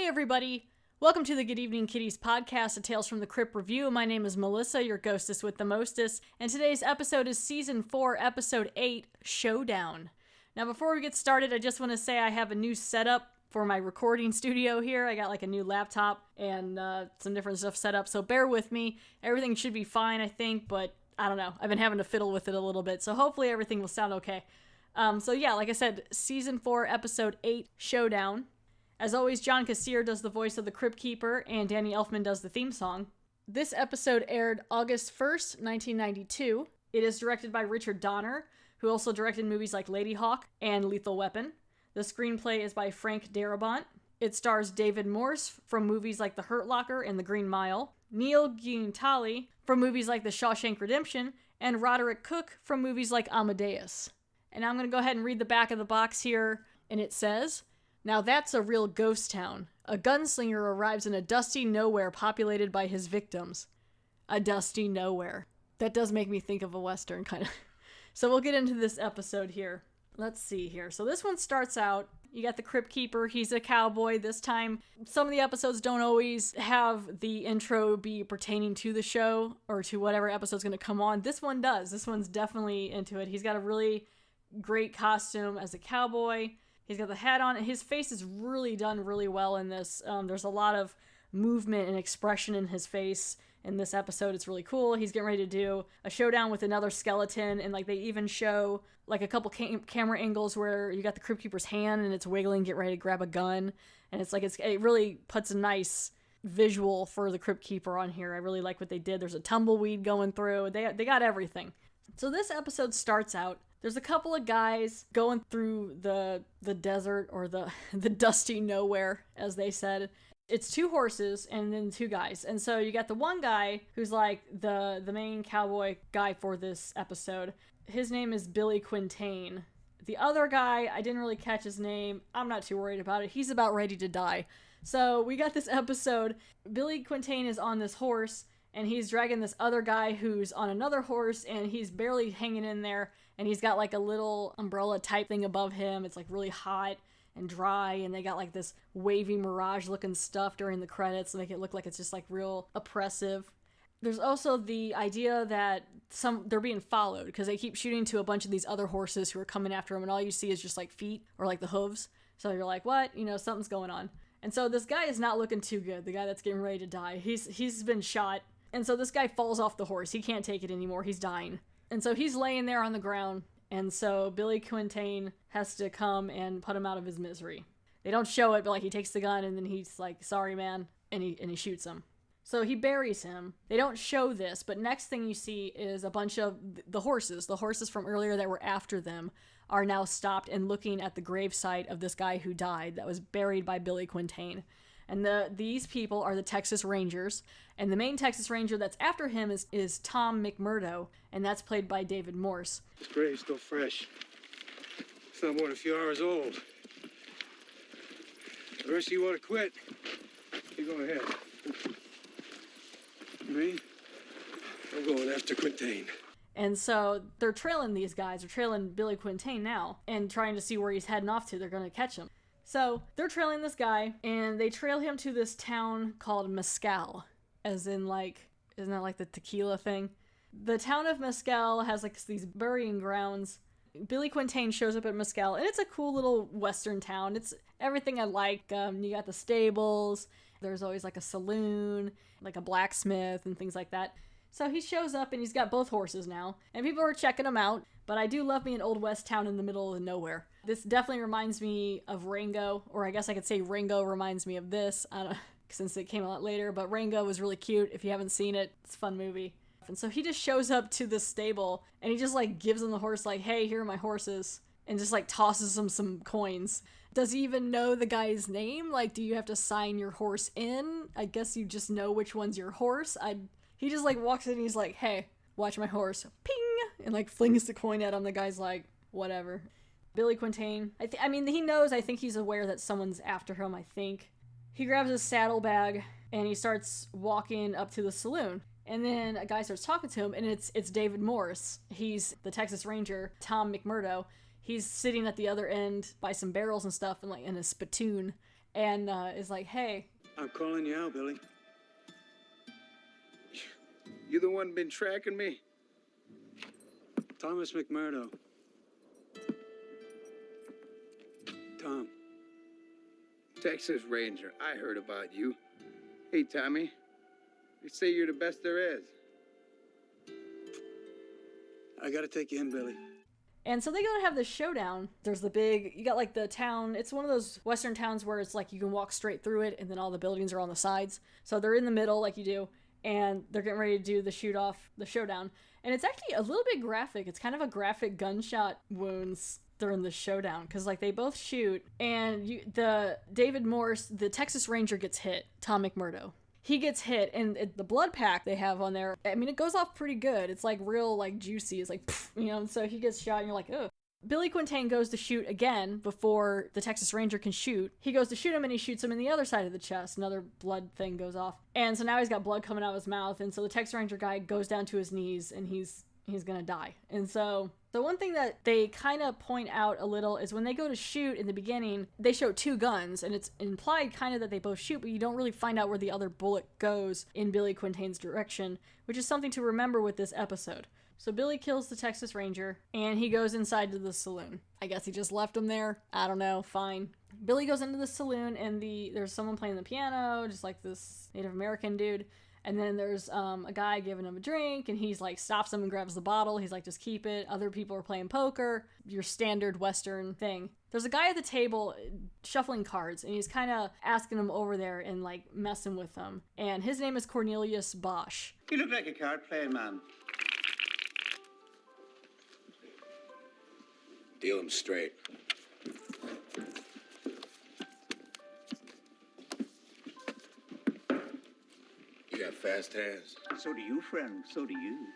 Hey everybody! Welcome to the Good Evening Kitties podcast, a Tales from the Crypt review. My name is Melissa, your ghostess with the mostest, and today's episode is Season 4, Episode 8, Showdown. Now before we get started, I just want to say I have a new setup for my recording studio here. I got like a new laptop and some different stuff set up, so bear with me. Everything should be fine, I think, but I don't know. I've been having to fiddle with it a little bit, so hopefully everything will sound okay. So yeah, like I said, Season 4, Episode 8, Showdown. As always, John Kassir does the voice of the Crypt Keeper, and Danny Elfman does the theme song. This episode aired August 1st, 1992. It is directed by Richard Donner, who also directed movies like Lady Hawk and Lethal Weapon. The screenplay is by Frank Darabont. It stars David Morse from movies like The Hurt Locker and The Green Mile, Neil Giuntali from movies like The Shawshank Redemption, and Roderick Cook from movies like Amadeus. And I'm going to go ahead and read the back of the box here, and it says, "Now that's a real ghost town. A gunslinger arrives in a dusty nowhere populated by his victims." A dusty nowhere. That does make me think of a Western, kind of. So we'll get into this episode here. Let's see here. So this one starts out, you got the Crypt Keeper, he's a cowboy. This time, some of the episodes don't always have the intro be pertaining to the show or to whatever episode's going to come on. This one does. This one's definitely into it. He's got a really great costume as a cowboy. He's got the hat on, and his face is really done really well in this. There's a lot of movement and expression in his face in this episode. It's really cool. He's getting ready to do a showdown with another skeleton, and like they even show like a couple camera angles where you got the Crypt Keeper's hand and it's wiggling, get ready to grab a gun, and it's like it really puts a nice visual for the Crypt Keeper on here. I really like what they did. There's a tumbleweed going through. They got everything. So this episode starts out. There's a couple of guys going through the desert or the dusty nowhere, as they said. It's two horses and then two guys. And so you got the one guy who's like the main cowboy guy for this episode. His name is Billy Quintain. The other guy, I didn't really catch his name. I'm not too worried about it. He's about ready to die. So we got this episode. Billy Quintain is on this horse, and he's dragging this other guy who's on another horse, and he's barely hanging in there. And he's got like a little umbrella type thing above him. It's like really hot and dry, and they got like this wavy mirage looking stuff during the credits to make it look like it's just like real oppressive. There's also the idea that they're being followed because they keep shooting to a bunch of these other horses who are coming after them, and all you see is just like feet or like the hooves. So you're like, what? You know, something's going on. And so this guy is not looking too good. The guy that's getting ready to die. He's been shot. And so this guy falls off the horse. He can't take it anymore. He's dying. And so he's laying there on the ground, and so Billy Quintain has to come and put him out of his misery. They don't show it, but like he takes the gun and then he's like, "Sorry, man," and he shoots him. So he buries him. They don't show this, but next thing you see is a bunch of the horses from earlier that were after them are now stopped and looking at the gravesite of this guy who died that was buried by Billy Quintain. And these people are the Texas Rangers. And the main Texas Ranger that's after him is Tom McMurdo, and that's played by David Morse. This grave's still fresh. It's not more than a few hours old. The rest of you want to quit? You go ahead. Me? I'm going after Quintain. And so they're trailing these guys. They're trailing Billy Quintain now and trying to see where he's heading off to. They're going to catch him. So they're trailing this guy, and they trail him to this town called Mescal, as in like, isn't that like the tequila thing? The town of Mescal has like these burying grounds. Billy Quintain shows up at Mescal, and it's a cool little western town. It's everything I like. You got the stables. There's always like a saloon, like a blacksmith and things like that. So he shows up, and he's got both horses now, and people are checking him out. But I do love me an old west town in the middle of nowhere. This definitely reminds me of Rango, or I guess I could say Rango reminds me of this, I don't know, since it came a lot later, but Rango was really cute. If you haven't seen it, it's a fun movie. And so he just shows up to this stable, and he just like gives him the horse like, "Hey, here are my horses," and just like tosses him some coins. Does he even know the guy's name? Like, do you have to sign your horse in? I guess you just know which one's your horse. He just like walks in and he's like, "Hey, watch my horse." Ping! And like flings the coin at him. The guy's like, whatever. Billy Quintain, I mean, he knows, I think he's aware that someone's after him, I think. He grabs his saddlebag and he starts walking up to the saloon. And then a guy starts talking to him, and it's David Morse. He's the Texas Ranger, Tom McMurdo. He's sitting at the other end by some barrels and stuff, and like in a spittoon. and is like, hey. I'm calling you out, Billy. You the one been tracking me? Thomas McMurdo. Tom. Texas Ranger, I heard about you. Hey, Tommy. They say you're the best there is. I gotta take you in, Billy. And so they go to have this showdown. There's the big, you got like the town. It's one of those Western towns where it's like you can walk straight through it and then all the buildings are on the sides. So they're in the middle like you do. And they're getting ready to do the showdown. And it's actually a little bit graphic. It's kind of a graphic gunshot wounds during the showdown. Because like they both shoot. And the David Morse, the Texas Ranger gets hit. Tom McMurdo. He gets hit, and the blood pack they have on there, I mean, it goes off pretty good. It's like real, like, juicy. It's like, pff, you know, so he gets shot, and you're like, ugh. Billy Quintain goes to shoot again before the Texas Ranger can shoot. He goes to shoot him, and he shoots him in the other side of the chest. Another blood thing goes off. And so now he's got blood coming out of his mouth, and so the Texas Ranger guy goes down to his knees, and he's gonna die. And so the one thing that they kind of point out a little is when they go to shoot in the beginning, they show two guns, and it's implied kind of that they both shoot, but you don't really find out where the other bullet goes in Billy Quintain's direction, which is something to remember with this episode. So Billy kills the Texas Ranger, and he goes inside to the saloon. I guess he just left him there. I don't know. Fine. Billy goes into the saloon, and there's someone playing the piano, just like this Native American dude. And then there's a guy giving him a drink, and he's like stops him and grabs the bottle. He's like, just keep it. Other people are playing poker. Your standard Western thing. There's a guy at the table shuffling cards, and he's kind of asking him over there and like messing with them. And his name is Cornelius Bosch. You look like a card playing man. Deal him straight. You got fast hands. So do you, friend. So do you.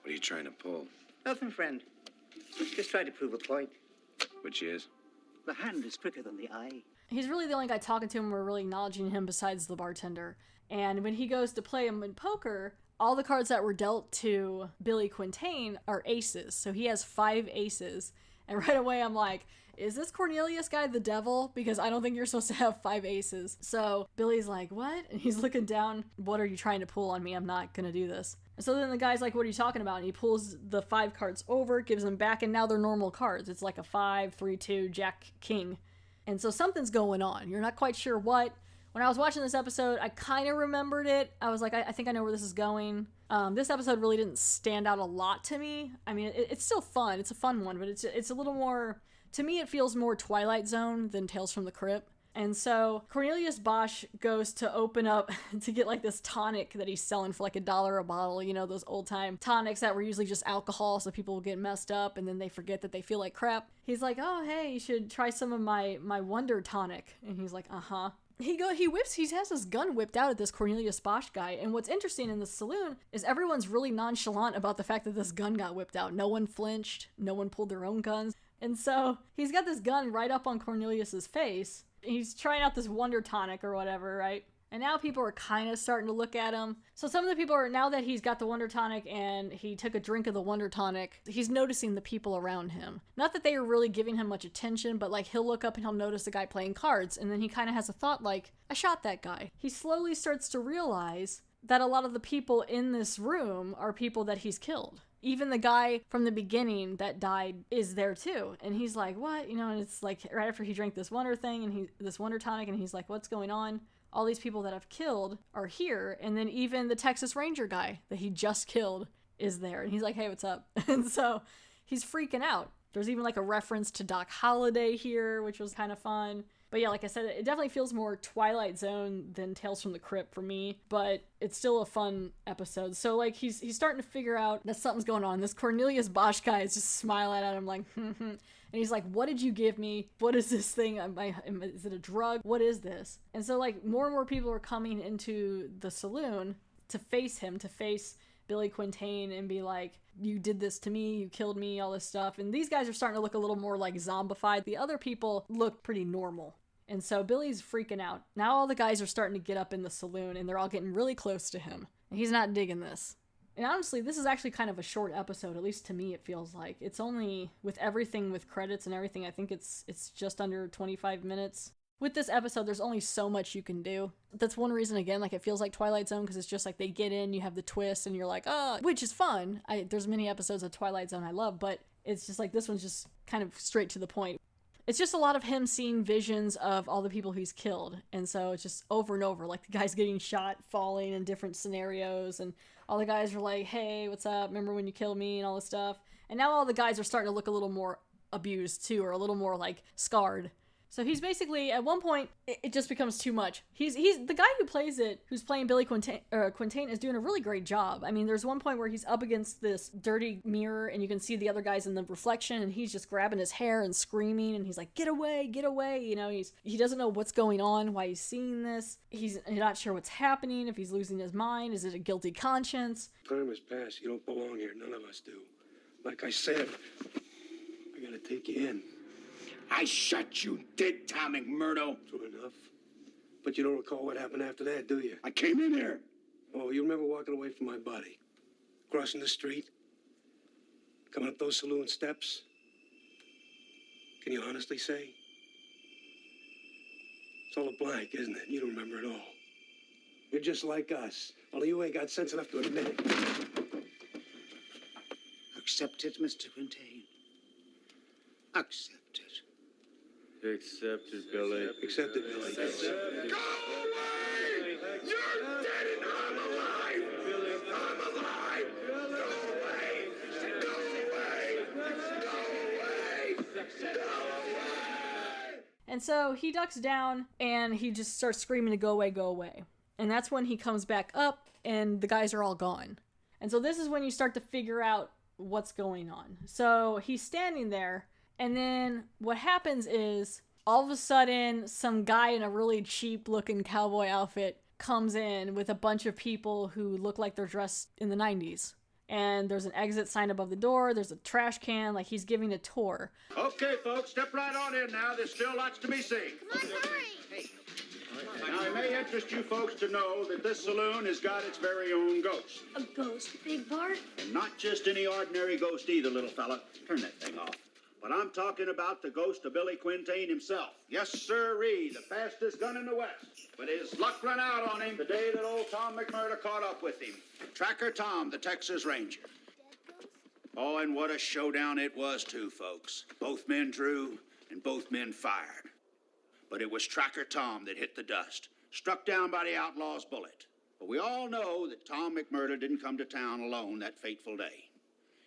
What are you trying to pull? Nothing, friend. Just try to prove a point. Which is? The hand is quicker than the eye. He's really the only guy talking to him or really acknowledging him besides the bartender. And when he goes to play him in poker, all the cards that were dealt to Billy Quintain are aces. So he has 5 aces. And right away I'm like, is this Cornelius guy the devil? Because I don't think you're supposed to have 5 aces. So Billy's like, what? And he's looking down. What are you trying to pull on me? I'm not going to do this. And so then the guy's like, what are you talking about? And he pulls the 5 cards over, gives them back, and now they're normal cards. It's like a 5, 3, 2, Jack, King. And so something's going on. You're not quite sure what. When I was watching this episode, I kind of remembered it. I was like, I think I know where this is going. This episode really didn't stand out a lot to me. I mean, it's still fun. It's a fun one, but it's a little more... To me, it feels more Twilight Zone than Tales from the Crypt. And so Cornelius Bosch goes to open up to get like this tonic that he's selling for like $1 a bottle. You know, those old time tonics that were usually just alcohol so people will get messed up and then they forget that they feel like crap. He's like, oh, hey, you should try some of my Wonder Tonic. And he's like, uh-huh. He has his gun whipped out at this Cornelius Bosch guy. And what's interesting in the saloon is everyone's really nonchalant about the fact that this gun got whipped out. No one flinched. No one pulled their own guns. And so he's got this gun right up on Cornelius's face. He's trying out this Wonder Tonic or whatever, right? And now people are kind of starting to look at him. So some of the people are, now that he's got the Wonder Tonic and he took a drink of the Wonder Tonic, he's noticing the people around him. Not that they are really giving him much attention, but like he'll look up and he'll notice the guy playing cards. And then he kind of has a thought like, I shot that guy. He slowly starts to realize that a lot of the people in this room are people that he's killed. Even the guy from the beginning that died is there too. And he's like, what? You know, and it's like right after he drank this Wonder thing and this Wonder Tonic, and he's like, what's going on? All these people that I've killed are here. And then even the Texas Ranger guy that he just killed is there. And he's like, hey, what's up? And so he's freaking out. There's even like a reference to Doc Holliday here, which was kind of fun. But yeah, like I said, it definitely feels more Twilight Zone than Tales from the Crypt for me, but it's still a fun episode. So like he's starting to figure out that something's going on. This Cornelius Bosch guy is just smiling at him like, and he's like, what did you give me? What is this thing? Is it a drug? What is this? And so like more and more people are coming into the saloon to face him, to face Billy Quintain and be like, you did this to me, you killed me, all this stuff. And these guys are starting to look a little more like zombified. The other people look pretty normal. And so Billy's freaking out. Now all the guys are starting to get up in the saloon and they're all getting really close to him. And he's not digging this. And honestly, this is actually kind of a short episode, at least to me it feels like. It's only, with everything, with credits and everything, I think it's just under 25 minutes. With this episode, there's only so much you can do. That's one reason, again, like, it feels like Twilight Zone, because it's just like they get in, you have the twist, and you're like, oh, which is fun. There's many episodes of Twilight Zone I love, but it's just like this one's just kind of straight to the point. It's just a lot of him seeing visions of all the people he's killed. And so it's just over and over, like the guys getting shot, falling in different scenarios, and all the guys are like, hey, what's up? Remember when you killed me and all this stuff? And now all the guys are starting to look a little more abused too, or a little more like scarred. So he's basically, at one point, it just becomes too much. He's the guy who plays it, who's playing Billy Quintain, is doing a really great job. I mean, there's one point where he's up against this dirty mirror, and you can see the other guys in the reflection, and he's just grabbing his hair and screaming, and he's like, get away, get away. You know, he doesn't know what's going on, why he's seeing this. He's not sure what's happening, if he's losing his mind. Is it a guilty conscience? Time has passed. You don't belong here. None of us do. Like I said, I gotta take you in. I shot you dead, Tom McMurdo. True enough. But you don't recall what happened after that, do you? I came in here. Oh, you remember walking away from my body? Crossing the street? Coming up those saloon steps? Can you honestly say? It's all a blank, isn't it? You don't remember it all. You're just like us. Only you ain't got sense enough to admit it. Accept it, Mr. Quintain. Accept it. Accepted, Billy. Accept it, Billy. Go away! You're dead and I'm alive! I'm alive! Go away! Go away! Go away! Go away! And so he ducks down, and he just starts screaming to go away, go away. And that's when he comes back up, and the guys are all gone. And so this is when you start to figure out what's going on. So he's standing there, and then what happens is, all of a sudden, some guy in a really cheap-looking cowboy outfit comes in with a bunch of people who look like they're dressed in the 90s. And there's an exit sign above the door, there's a trash can, like he's giving a tour. Okay, folks, step right on in now. There's still lots to be seen. Come on, hurry! Now, it may interest you folks to know that this saloon has got its very own ghost. A ghost, Big Bart? And not just any ordinary ghost either, little fella. Turn that thing off. But I'm talking about the ghost of Billy Quintain himself. Yes, sirree, the fastest gun in the West. But his luck ran out on him the day that old Tom McMurdo caught up with him. Tracker Tom, the Texas Ranger. Oh, and what a showdown it was, too, folks. Both men drew, and both men fired. But it was Tracker Tom that hit the dust, struck down by the outlaw's bullet. But we all know that Tom McMurdo didn't come to town alone that fateful day.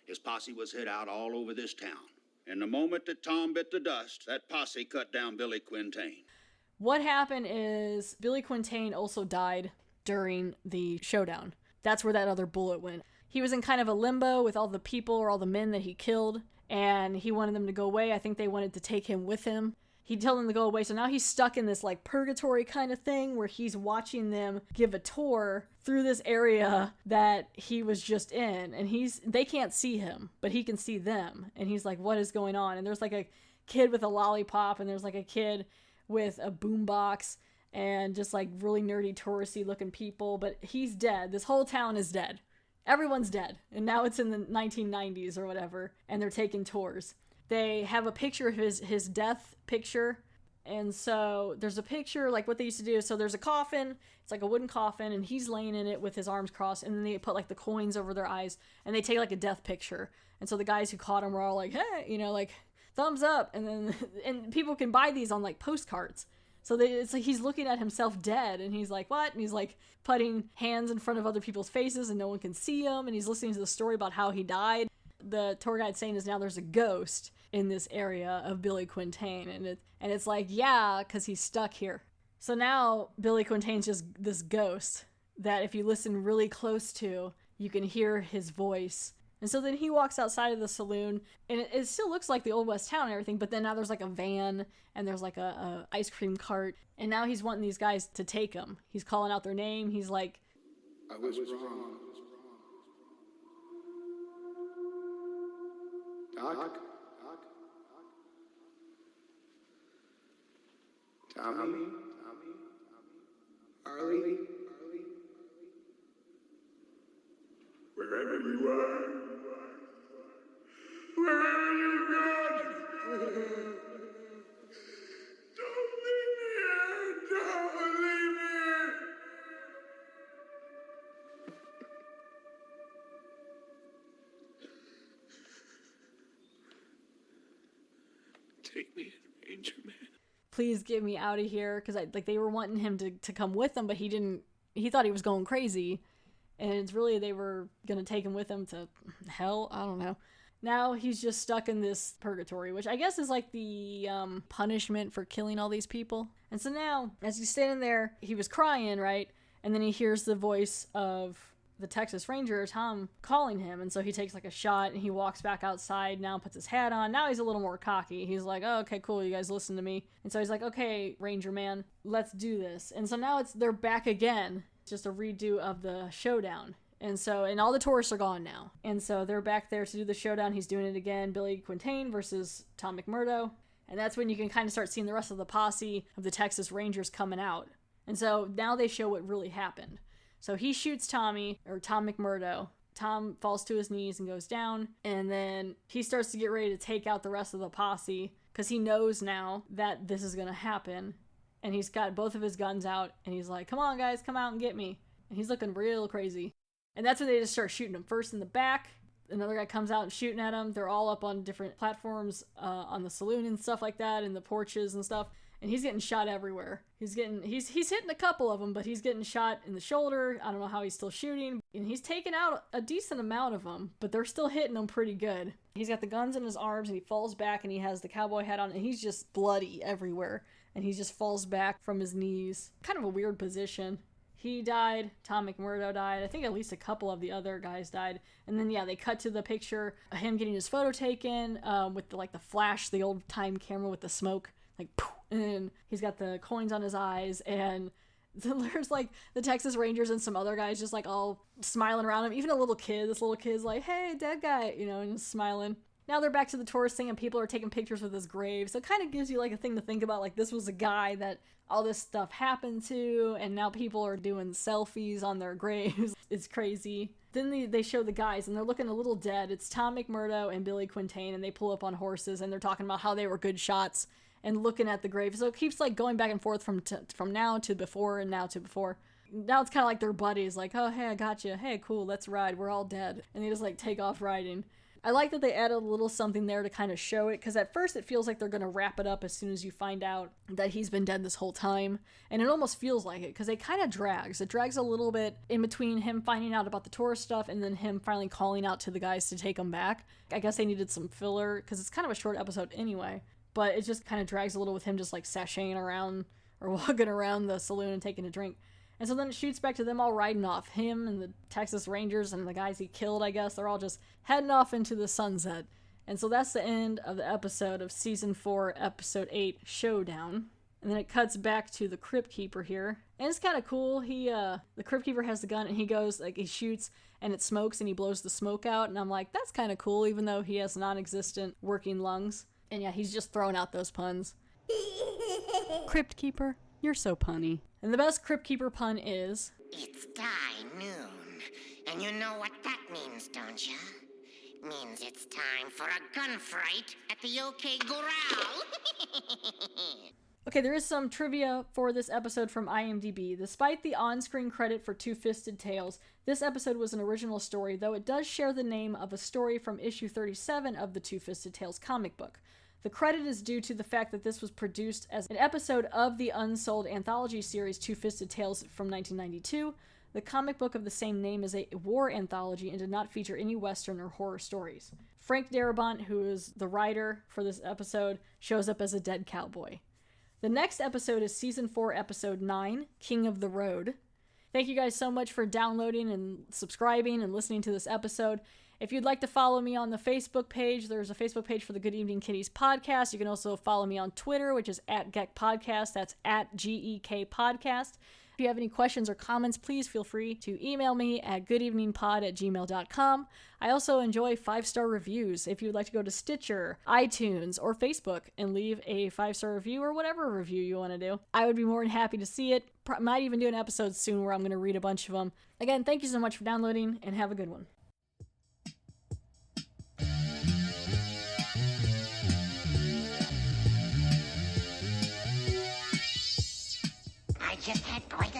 His posse was hid out all over this town. And the moment that Tom bit the dust, that posse cut down Billy Quintain. What happened is Billy Quintain also died during the showdown. That's where that other bullet went. He was in kind of a limbo with all the people or all the men that he killed, and he wanted them to go away. I think they wanted to take him with him. He told them to go away, so now he's stuck in this like purgatory kind of thing where he's watching them give a tour through this area that he was just in, and they can't see him, but he can see them, and he's like, what is going on? And there's like a kid with a lollipop, and there's like a kid with a boombox, and just like really nerdy touristy looking people, but he's dead. This whole town is dead. Everyone's dead, and now it's in the 1990s or whatever, and they're taking tours. They have a picture of his death picture. And so there's a picture, like what they used to do. So there's a coffin. It's like a wooden coffin, and he's laying in it with his arms crossed. And then they put like the coins over their eyes, and they take like a death picture. And so the guys who caught him were all like, hey, you know, like thumbs up. And then, and people can buy these on like postcards. So it's like he's looking at himself dead, and he's like, what? And he's like putting hands in front of other people's faces, and no one can see him. And he's listening to the story about how he died. The tour guide saying is now there's a ghost in this area of Billy Quintain, and it's like, yeah, because he's stuck here. So now Billy Quintain's just this ghost that if you listen really close to, you can hear his voice. And so then he walks outside of the saloon, and it still looks like the Old West town and everything, but then now there's like a van, and there's like a ice cream cart, and now he's wanting these guys to take him. He's calling out their name. He's like, I was wrong. Doc? Tommy? Arlie? Wherever Take me in, Ranger Man. Please get me out of here, because they were wanting him to come with them, but he thought he was going crazy, and it's really they were gonna take him with them to hell. I don't know. Now he's just stuck in this purgatory, which I guess is like the punishment for killing all these people. And so now, as he's standing there, he was crying, right? And then he hears the voice of the Texas Ranger, Tom, calling him. And so he takes like a shot and he walks back outside, now puts his hat on. Now he's a little more cocky. He's like, oh, okay, cool, you guys listen to me. And so he's like, okay, Ranger man, let's do this. And so now they're back again. It's just a redo of the showdown. And all the tourists are gone now. And so they're back there to do the showdown. He's doing it again. Billy Quintain versus Tom McMurdo. And that's when you can kind of start seeing the rest of the posse of the Texas Rangers coming out. And so now they show what really happened. So he shoots Tom McMurdo. Tom falls to his knees and goes down. And then he starts to get ready to take out the rest of the posse because he knows now that this is going to happen. And he's got both of his guns out. And he's like, come on, guys, come out and get me. And he's looking real crazy. And that's when they just start shooting him. First in the back, another guy comes out and shooting at him. They're all up on different platforms on the saloon and stuff like that, and the porches and stuff. And he's getting shot everywhere. He's hitting a couple of them, but he's getting shot in the shoulder. I don't know how he's still shooting. And he's taking out a decent amount of them, but they're still hitting him pretty good. He's got the guns in his arms, and he falls back, and he has the cowboy hat on, and he's just bloody everywhere. And he just falls back from his knees. Kind of a weird position. He died. Tom McMurdo died. I think at least a couple of the other guys died. And then, they cut to the picture of him getting his photo taken with the flash, the old-time camera with the smoke. Poof, and he's got the coins on his eyes. And there's, the Texas Rangers and some other guys just, all smiling around him. Even a little kid. This little kid's like, hey, dead guy, and just smiling. Now they're back to the tourist thing, and people are taking pictures with his grave. So it kind of gives you, a thing to think about. This was a guy that all this stuff happened to, and now people are doing selfies on their graves. It's crazy. Then they show the guys, and they're looking a little dead. It's Tom McMurdo and Billy Quintain, and they pull up on horses, and they're talking about how they were good shots and looking at the grave. So it keeps, going back and forth from now to before and now to before. Now it's kind of like their buddies, oh, hey, I got you. Hey, cool, let's ride. We're all dead. And they just, take off riding. I like that they added a little something there to kind of show it, because at first it feels like they're going to wrap it up as soon as you find out that he's been dead this whole time, and it almost feels like it, because it kind of drags. It drags a little bit in between him finding out about the tourist stuff and then him finally calling out to the guys to take him back. I guess they needed some filler, because it's kind of a short episode anyway, but it just kind of drags a little with him just sashaying around or walking around the saloon and taking a drink. And so then it shoots back to them all riding off. Him and the Texas Rangers and the guys he killed, I guess. They're all just heading off into the sunset. And so that's the end of the episode of Season 4, Episode 8, Showdown. And then it cuts back to the Crypt Keeper here. And it's kind of cool. The Crypt Keeper has the gun, and he goes, he shoots, and it smokes, and he blows the smoke out. And I'm like, that's kind of cool, even though he has non-existent working lungs. And he's just throwing out those puns. Crypt Keeper, you're so punny. And the best Crypt Keeper pun is... It's die noon, and you know what that means, don't you? Means it's time for a gunfight at the OK Corral. Okay, there is some trivia for this episode from IMDb. Despite the on-screen credit for Two-Fisted Tales, this episode was an original story, though it does share the name of a story from issue 37 of the Two-Fisted Tales comic book. The credit is due to the fact that this was produced as an episode of the unsold anthology series Two-Fisted Tales from 1992. The comic book of the same name is a war anthology and did not feature any Western or horror stories. Frank Darabont, who is the writer for this episode, shows up as a dead cowboy. The next episode is Season 4, Episode 9, King of the Road. Thank you guys so much for downloading and subscribing and listening to this episode. If you'd like to follow me on the Facebook page, there's a Facebook page for the Good Evening Kitties podcast. You can also follow me on Twitter, which is @GekPodcast. That's @GEK Podcast. If you have any questions or comments, please feel free to email me at goodeveningpod@gmail.com. I also enjoy 5-star reviews. If you'd like to go to Stitcher, iTunes, or Facebook and leave a 5-star review or whatever review you want to do, I would be more than happy to see it. Might even do an episode soon where I'm going to read a bunch of them. Again, thank you so much for downloading, and have a good one. I just had poison